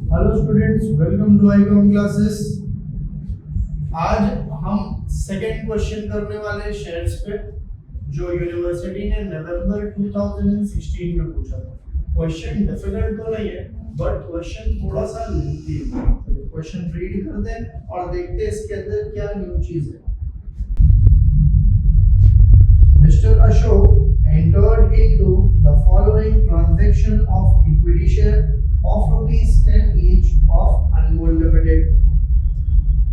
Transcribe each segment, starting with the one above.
Hello students, welcome to iCom classes. आज हम second question करने वाले शेयर्स पे, जो यूनिवर्सिटी ने नवंबर 2016 में पूछा था। क्वेश्चन डिफिकल्ट तो नहीं है, बट क्वेश्चन थोड़ा सा लेंथी है। क्वेश्चन रीड करते हैं और देखते हैं इसके अंदर क्या न्यू चीज है। Mr. Ashok entered into the following transaction of equity share of rupees 10 each of Anmol Limited.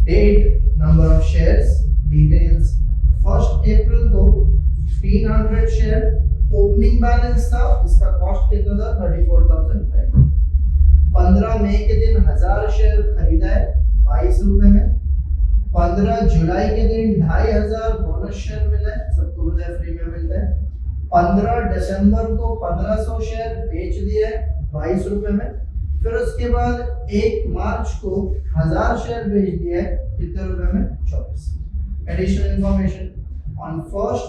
Date, number of shares, details. 1st April को 300 शेयर ओपनिंग बैलेंस था, इसका कॉस्ट कितना था 34,500। 15 मई के दिन 1000 शेयर खरीदा है 22 रुपए में। 15 जुलाई के दिन 2500 बोनस शेयर मिला है, सबको पता है फ्री में मिलता है। 15 दिसंबर को 1500 शेयर बेच दिए 22 रुपए में। फिर उसके बाद 1 मार्च को 1000 शेयर बेच दिए कितने रुपए में 24। Additional information, on 1st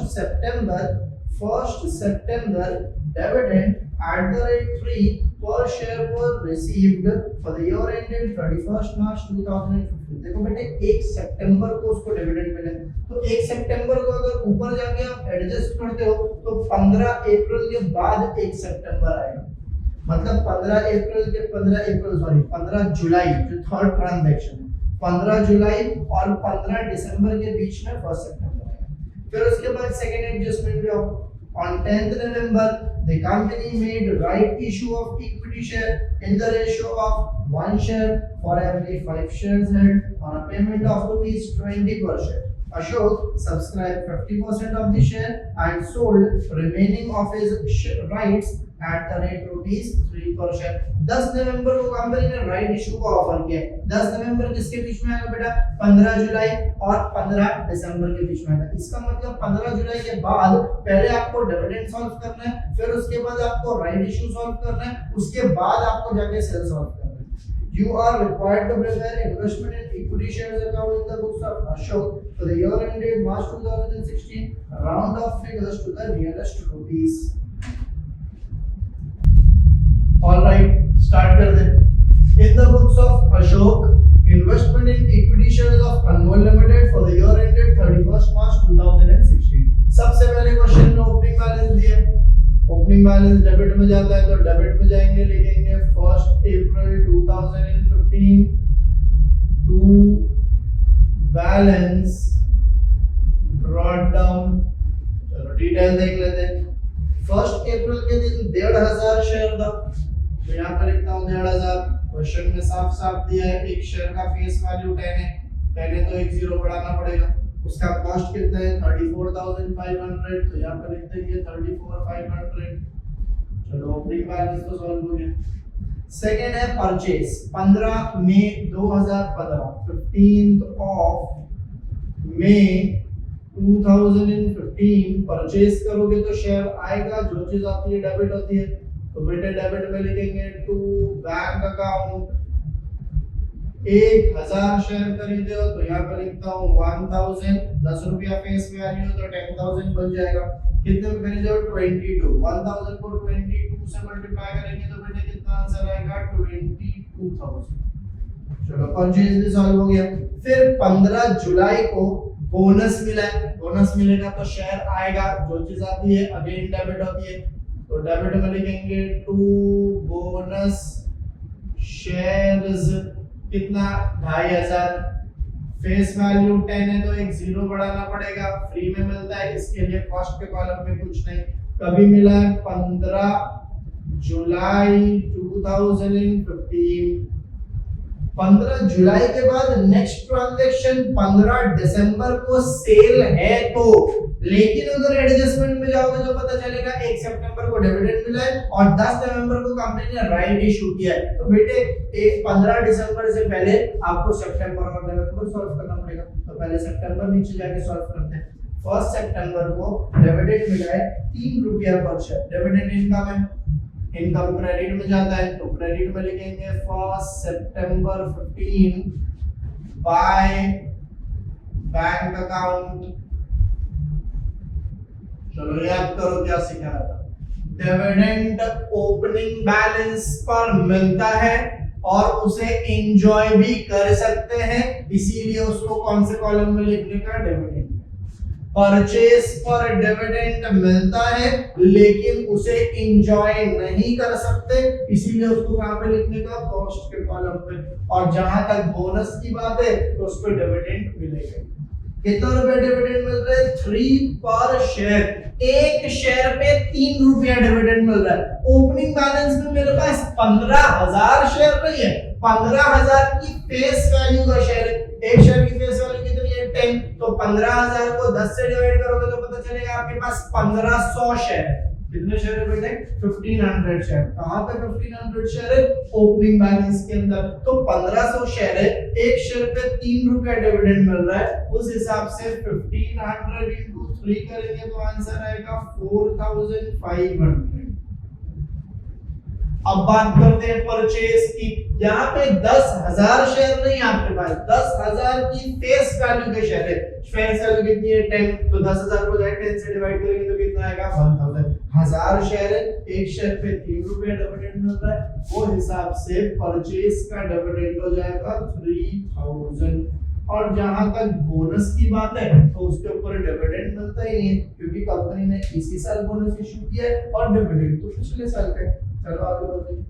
September dividend @3 per share were received for the year ended 31st March 2015। देखो बेटे 1 सितंबर को उसको डिविडेंड मिले, तो 1 सितंबर को अगर ऊपर जाके आप एडजस्ट करते हो तो 15 अप्रैल के बाद 1 सितंबर आएगा। मतलब 15 जुलाई जो थर्ड ट्रांजैक्शन है, 15 जुलाई और 15 दिसंबर के बीच में 1 सितंबर आएगा। फिर उसके बाद सेकंड एडजस्टमेंट भी होगा। On 10th November, the company made right issue of equity share in the ratio of 1 share for every 5 shares held on a payment of rupees 20 per share. Ashok subscribed 50% of the share and sold remaining of his rights at the rate rupees 3 per share। 10 नवंबर को company ने right issue का offer किया। 10 नवंबर किसके बीच में आएगा बेटा? 15 जुलाई और 15 दिसंबर के बीच में आएगा। इसका मतलब 15 जुलाई के बाद पहले आपको डिविडेंड सॉल्व करना है, फिर उसके बाद आपको राइट इशू सॉल्व करना है, उसके बाद आपको जाके सेल सॉल्व करना है। You are required to prepare investment in equity shares account in the books of Ashok for the year ended March 2016. Round off figures to the nearest rupees. All right, start कर दे। In the books of Ashok, investment in equity shares of Anmol Limited for the year ended 31st March 2016। सबसे पहले question में opening balance दिया। Opening balance debit में जाता है तो debit में जाएंगे, लिखेंगे 1st April 2015 to balance brought down. चलो डिटेल देख लेते हैं। 1st April के दिन 1500 शेयर था, तो यहाँ पर लिखता हूँ 1500। क्वेश्चन में साफ साफ दिया है एक शेयर का फेस वैल्यू 10 है, पहले तो एक जीरो बढ़ाना पड़ेगा। उसका कॉस्ट कितना है 34,500, तो यहाँ पर लिखते हैं 34,500। चलो ओपनिंग बैलेंस तो सॉल्व हो गया। सेकंड है परचेज। 15 मई 2015, 15th of May 2015 परचेज करोगे तो शेयर आएगा। जो चीज आती है डेबिट होती है, तो बेटे डेबिट में लिखेंगे टू बैंक अकाउंट। 1000 शेयर खरीदे हो तो यहाँ पे लिखता हूँ 1000। 10 रुपया फेस वैल्यू तो 10,000 बन जाएगा। कितने में खरीदे हो 22। 1000 को 22 से मल्टीप्लाई करेंगे तो बेटे कितना आंसर आएगा 22,000। चलो परचेज भी सॉल्व हो गया। फिर 15 जुलाई को बोनस मिला है, बोनस मिलेगा तो शेयर आएगा। जो चीज आती है अगेन डेबिट होती है, तो डेबिट में लिखेंगे टू बोनस शेयर्स। कितना 2500। फेस वैल्यू 10 है तो एक जीरो बढ़ाना पड़ेगा, फ्री में मिलता है, इसके लिए कॉस्ट के कॉलम में कुछ नहीं। कभी मिला है 15 जुलाई 2015। 15 जुलाई के बाद नेक्स्ट ट्रांजैक्शन 15 दिसंबर को सेल है तो, लेकिन अगर एडजस्टमेंट में जाओगे तो पता चलेगा 1 सितंबर को डिविडेंड मिला है और 10 नवंबर को कंपनी ने राइट इशू किया है। तो बेटे 15 दिसंबर से पहले आपको सितंबर और नवंबर सॉल्व करना पड़ेगा। तो पहले सितंबर नीचे जाके सॉल्व करते हैं। 1 सितंबर को डिविडेंड मिला है 3 रुपया पर शेयर। डिविडेंड इनकम है, इनकम क्रेडिट में जाता है, तो क्रेडिट में लिखेंगे 1 सितंबर 15 बाय बैंक अकाउंट। चलो याद करो क्या सिखाया था। डिविडेंड ओपनिंग बैलेंस पर मिलता है और उसे एंजॉय भी कर सकते हैं, इसीलिए उसको कौन से कॉलम में लिखने का, डिविडेंड। परचेस पर डिविडेंड मिलता है लेकिन उसे एंजॉय नहीं कर सकते, इसीलिए उसको कहां पे लिखने का, कॉस्ट के कॉलम पे। और जहां तक बोनस की बात है तो उसको डिविडेंड मिलेगा। कितना रुपया डिविडेंड मिल रहा है, 3 पर शेयर, एक शेयर पे 3 रुपया डिविडेंड मिल रहा है। ओपनिंग बैलेंस में मेरे पास 15,000 शेयर नहीं है, 15,000 की फेस वैल्यू का शेयर है। एक शेयर की फेस वैल्यू कितनी है, 10, तो 15,000 को 10 से डिवाइड करोगे तो पता चलेगा आपके पास 1500 शेयर है। कितने शेयर है बेटे, 1500 शेयर। कहां पे 1500 शेयर है, ओपनिंग बैलेंस के अंदर। तो 1500 शेयर है, एक शेयर पे 3 रुपया डिविडेंड मिल रहा है, उस हिसाब से 1500 into 3 करेंगे तो आंसर आएगा 4500। अब बात करते हैं परचेस की। यहाँ पे 10,000 शेयर नहीं आपके पास, 10,000 की फेस वैल्यू के शेयर है। फेस वैल्यू कितनी है, 10, तो 10,000 को 10 से डिवाइड करेंगे तो कितना आएगा, 1000। 1000 शेयर है, एक शेयर पे 3 रुपया डिविडेंड मिल रहा है, वो हिसाब से परचेस का डिविडेंड हो जाएगा 3000। और जहां तक बोनस की बात है तो उसके ऊपर डिविडेंड मिलता ही नहीं है, क्योंकि कंपनी ने इसी साल बोनस इशू किया है और डिविडेंड तो पिछले साल का है। चलो आगे बढ़ते हैं।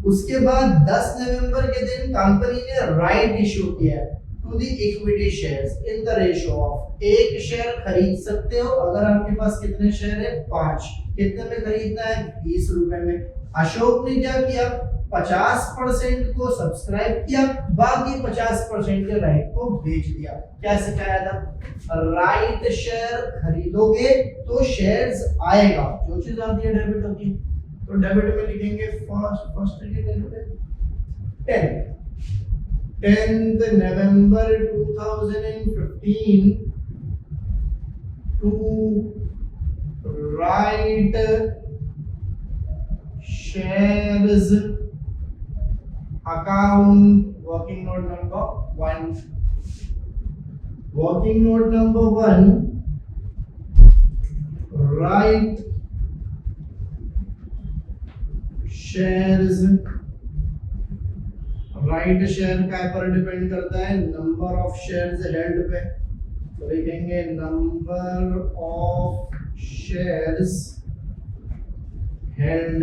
उसके बाद 10 नवंबर के दिन कंपनी ने राइट इशू किया है to the equity shares in the ratio of, एक शेयर खरीद सकते हो अगर आपके पास कितने शेयर है, 5। कितने में खरीदना है, 20 रुपए में। अशोक ने क्या किया, 50% को सब्सक्राइब किया, बाकी 50% के राइट को बेच दिया। क्या सिखाया था, राइट शेयर खरीदोगे तो शेयर्स आएगा, जो चीज आती है डेबिट होती है, तो डेबिट में लिखेंगे first 10th November 2015 to write shares account, working note number 1. Working note number 1, write shares। Right share का पर डिपेंड करता है, नंबर ऑफ शेयर्स हेल्ड पे, तो लिखेंगे number of shares held.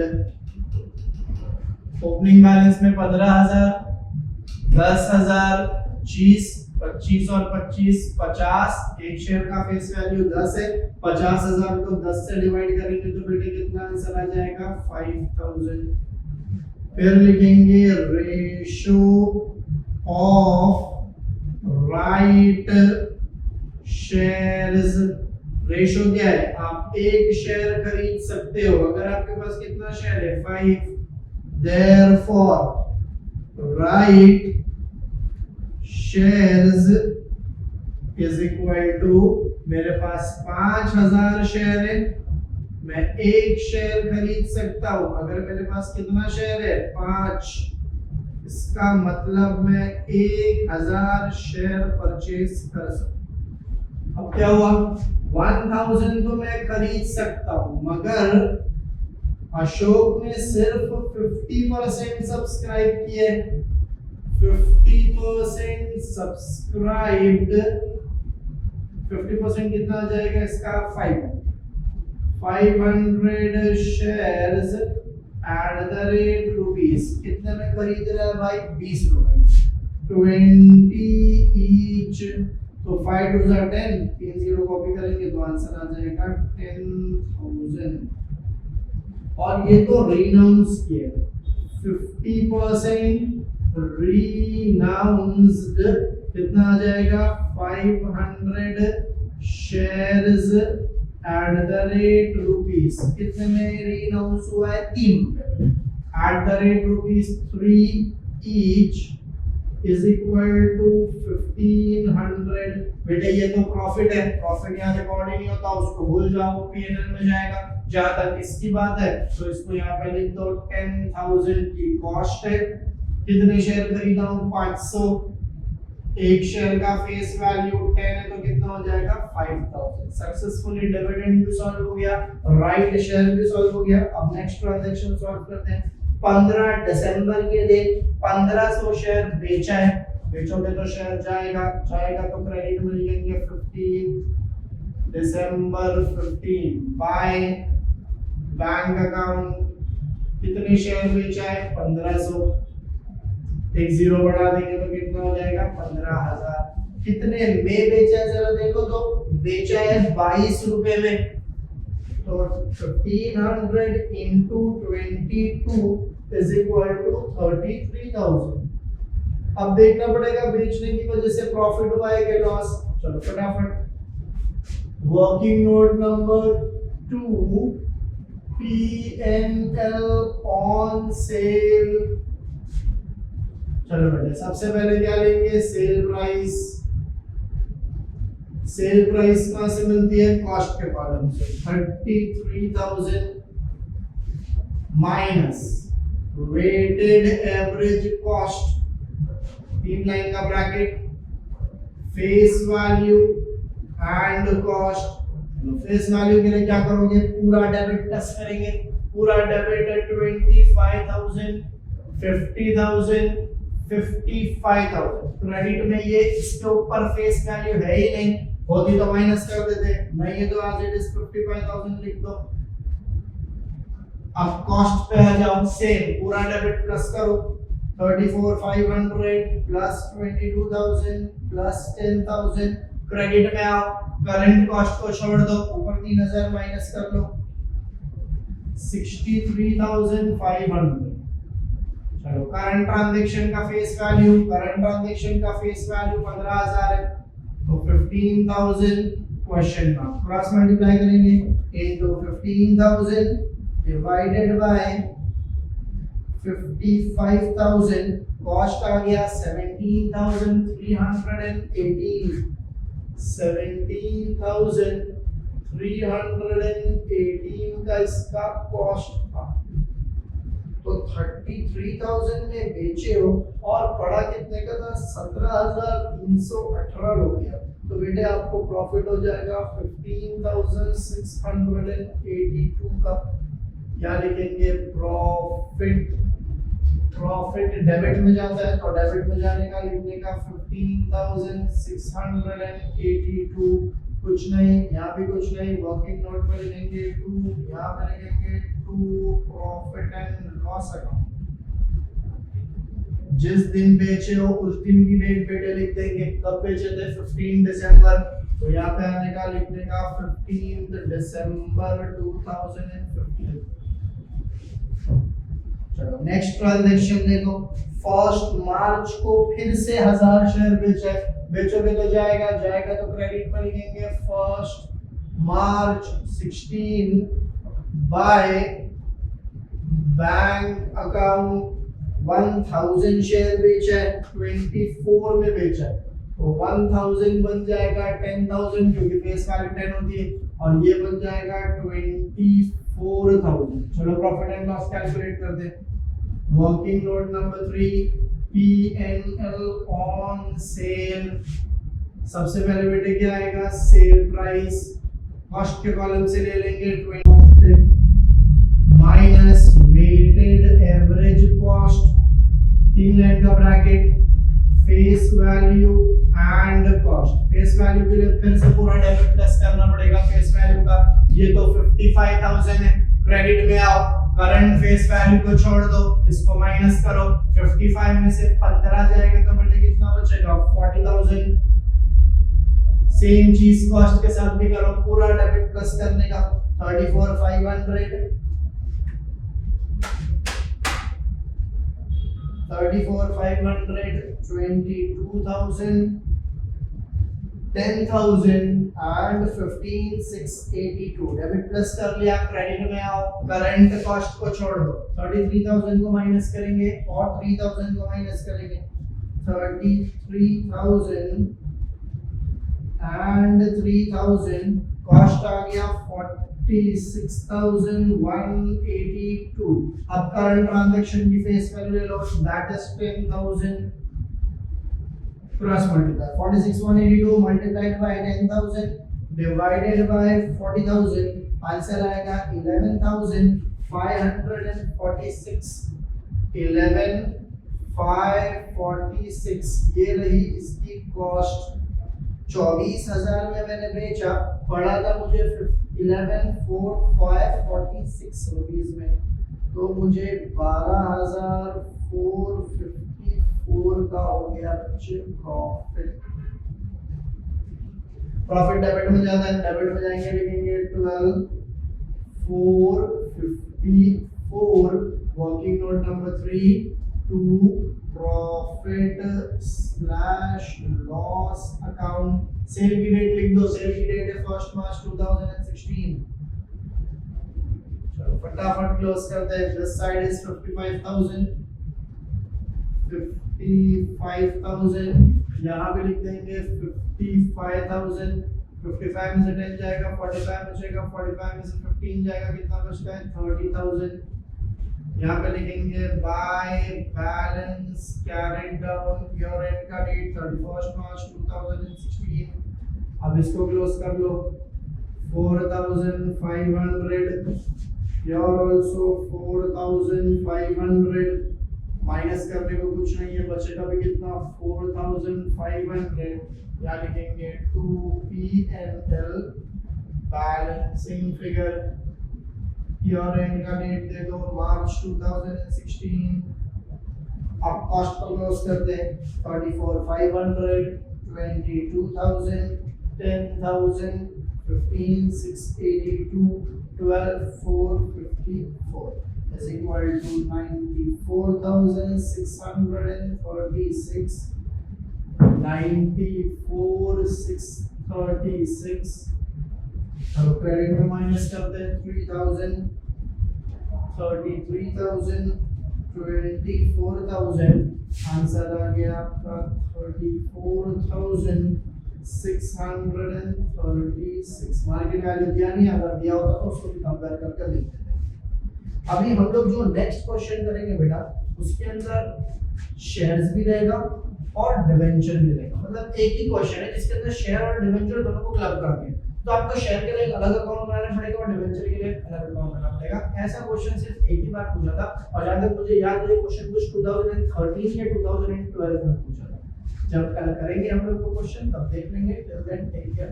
Opening balance में 15,000, 10,000, 25 और 25 50, एक शेयर का फेस वैल्यू 10 है, 50,000 को 10 से डिवाइड करेंगे तो बेटे कितना आंसर आ जाएगा, 5000। फिर लिखेंगे ratio of right shares. Ratio क्या है, आप एक शेयर खरीद सकते हो अगर आपके पास कितना शेयर है, 5। Therefore right shares is equal to, मेरे पास 5000 शेयर है, मैं एक शेयर खरीद सकता हूं अगर मेरे पास कितना शेयर है, 5। इसका मतलब मैं 1000 शेयर परचेज कर सकता हूं। अब क्या हुआ, 1000 तो मैं खरीद सकता हूं, मगर अशोक ने सिर्फ 50% सब्सक्राइब किए, 50% सब्सक्राइब्ड, 50% कितना आ जाएगा इसका, 500 shares at the rate rupees. कितने में खरीद रहा है भाई, 20 रुपए, 20 ईच, तो 5 2 10, 3 0 कॉपी करेंगे तो आंसर आ जाएगा 10,000। और ये तो रिनाउंस किए, 50% रिनाउंस्ड, कितना आ जाएगा, 500 shares at the rate rupees. कितने में रिनाउंस हुआ है, 3 रुपए, at the rate rupees 3 each is equal to 1500। बेटे ये तो प्रॉफिट है, प्रॉफिट यहाँ रिकॉर्ड ही नहीं होता, उसको भूल जाओ, पीएनएल में जाएगा। जहां तक इसकी बात है तो इसको यहाँ पे लिख दो, 10,000 की कॉस्ट है, कितने शेयर खरीदा हूँ, 500, एक शेयर का फेस वैल्यू 10 है तो कितना हो जाएगा, 5000। सक्सेसफुली डिविडेंड भी सॉल्व हो गया, राइट शेयर भी सॉल्व हो गया। अब नेक्स्ट ट्रांजैक्शन सॉल्व करते हैं। 15 दिसंबर के दिन 1500 शेयर बेचा है, बेचोगे तो शेयर जाएगा तो क्रेडिट मिलेंगे 15 दिसंबर 15 बाय बैंक अकाउंट कितने शेयर बेचा है 1500, एक जीरो बढ़ा देंगे तो कितना हो जाएगा 15,000। कितने में बेचा है जरा देखो तो, बेचा है 22 रुपए में, तो 1500 into 22 is equal to 33,000। अब देखना पड़ेगा बेचने की वजह से प्रॉफिट हुआ है कि लॉस। चलो फटाफट working note number 2 P&L on cell. चलो बेटे सबसे पहले क्या लेंगे सेल प्राइस। सेल प्राइस कहां से मिलती है कॉस्ट के कॉलम से, 33,000 minus weighted average cost, 3 line का bracket, face value and cost. Face value के लिए क्या करोगे पूरा डेबिट प्लस करेंगे, पूरा डेबिट है 25,000 50,000 55,000। क्रेडिट में ये इसके ऊपर फेस वैल्यू है ही नहीं, होती तो माइनस कर देते, नहीं है तो आज इट इज 55,000 लिख दो। अब कॉस्ट पे आ जाओ, सेम पूरा डेबिट प्लस करो, 34,500 प्लस 22,000 प्लस 10,000। क्रेडिट में आओ, करंट कॉस्ट को छोड़ दो, ऊपर 3,000 माइनस कर लो, 63,500। चलो करंट ट्रांजैक्शन का फेस वैल्यू, करंट ट्रांजैक्शन का फेस वैल्यू 15,000 है, तो 15,000 क्वेश्चन मार्क क्रॉस मल्टीप्लाई करेंगे इनटू 15,000 डिवाइडेड बाय 55,000, कॉस्ट आ गया 17,318, 17,318 का इसका कॉस्ट था। तो 33,000 में बेचे हो और पड़ा कितने का था 17,318 रुपया, तो बेटे आपको प्रॉफिट हो जाएगा 15,682 का। क्या लिखेंगे प्रॉफिट, प्रॉफिट डेबिट में जाता है तो डेबिट में जाने का लिखने का 15,682, कुछ नहीं यहाँ भी कुछ नहीं, वर्किंग नोट में लिखेंगे 2, यहाँ पे लिखेंगे 2 प्रॉफिट एंड लॉस अकाउंट। जिस दिन बेचे हो उस दिन की डेट बेटे लिख देंगे, कब बेचे थे 15 दिसंबर, तो यहाँ पे आने का लिखने का 15 दिसंबर 2015। चलो नेक्स्ट ट्रांजैक्शन देखो, 1 मार्च को फिर से 1000 शेयर बेचा है, बेचोगे तो जाएगा तो क्रेडिट में लिखेंगे 1 मार्च 16 बाय बैंक अकाउंट 1000 शेयर बेचा है, 24 में बेचा है, तो 1000 बन जाएगा 10,000 क्योंकि फेस वैल्यू 10 होती है, और ये बन जाएगा 24,000। चलो प्रॉफिट एंड लॉस कैलकुलेट कर दे। Working note number 3 P&L on sale. सबसे पहले बेटे क्या आएगा सेल प्राइस, कॉस्ट के कॉलम से ले लेंगे 20 minus weighted average cost, 3 line का bracket, face value and cost. Face value के लिए फिर से पूरा डेबिट प्लस करना पड़ेगा फेस वैल्यू का, ये तो 55,000 है। क्रेडिट में आओ, करंट फेस वैल्यू को छोड़ दो, इसको माइनस करो, 55 में से 15 जाएगा तो बेटे कितना बचेगा 40,000। सेम चीज कॉस्ट के साथ भी करो, पूरा डेबिट प्लस करने का 34,500 22,000 10,000 and 15,682 डेबिट प्लस कर लिया। क्रेडिट में आओ, करंट कॉस्ट को छोड़ दो, 33,000 को माइनस करेंगे और 3,000 को माइनस करेंगे, 33,000 and 3,000 कॉस्ट आ गया 46,182। अब करंट ट्रांजैक्शन की फेस वैल्यू ले लो, that is 10,000 cross multiply 46,182 multiplied by 10,000 divided by 40,000, answer आएगा 11,546 11,546 ये रही इसकी कॉस्ट। 24,000 में मैंने बेचा, पड़ा था मुझे 11,546 रुपीस में, तो मुझे 12,454 का हो गया बच्चे प्रॉफिट। प्रॉफिट डेबिट में जाता है, डेबिट में जाएंगे, लिखेंगे 12,454 working note number 3 to profit slash loss account. Sale की डेट लिख दो, सेल की डेट है 1 मार्च 2016। चलो फटाफट क्लोज करते हैं। दिस साइड इज 55,000 यहाँ पे लिख देंगे 55,000। 55 में से 10 जाएगा, 45 बचेगा, 45 में से 15 जाएगा, कितना बचता है 30,000। यहाँ पे लिखेंगे by balance carried down your and का डेट 31 मार्च 2016। अब इसको क्लोज कर लो। 4,500 योर आल्सो 4,500 माइनस करने को कुछ नहीं है, बचेगा भी कितना 4,500। या लिखेंगे 2P&L balancing figure year and का डेट दे दो मार्च 2016। अब कॉस्ट पर क्लोज करते हैं। 34,500 22,000 10,000 15,682 12,454 is equal to 94,636 94,636। अब क्रेडिट में माइनस करते हैं 3,000 33,000 24,000। आंसर आ गया आपका 34,636। मार्केट वैल्यू दिया नहीं, अगर दिया होता तो उसको भी कंपेयर करके लिख देते। अभी हम लोग जो नेक्स्ट क्वेश्चन करेंगे बेटा, उसके अंदर शेयर्स भी रहेगा और डिवेंचर भी रहेगा। मतलब एक ही क्वेश्चन है जिसके अंदर शेयर और डिवेंचर दोनों को क्लब कर दिया, तो आपको शेयर के लिए एक अलग अकाउंट बनाना पड़ेगा और डिवेंचर के लिए अलग अकाउंट बनाना पड़ेगा। ऐसा क्वेश्चन सिर्फ एक ही बार पूछा था, और जहां तक मुझे याद है ये क्वेश्चन कुछ 2013 या 2012 में पूछा था। जब कल करेंगे हम लोग वो क्वेश्चन तब देख लेंगे। Till then take care.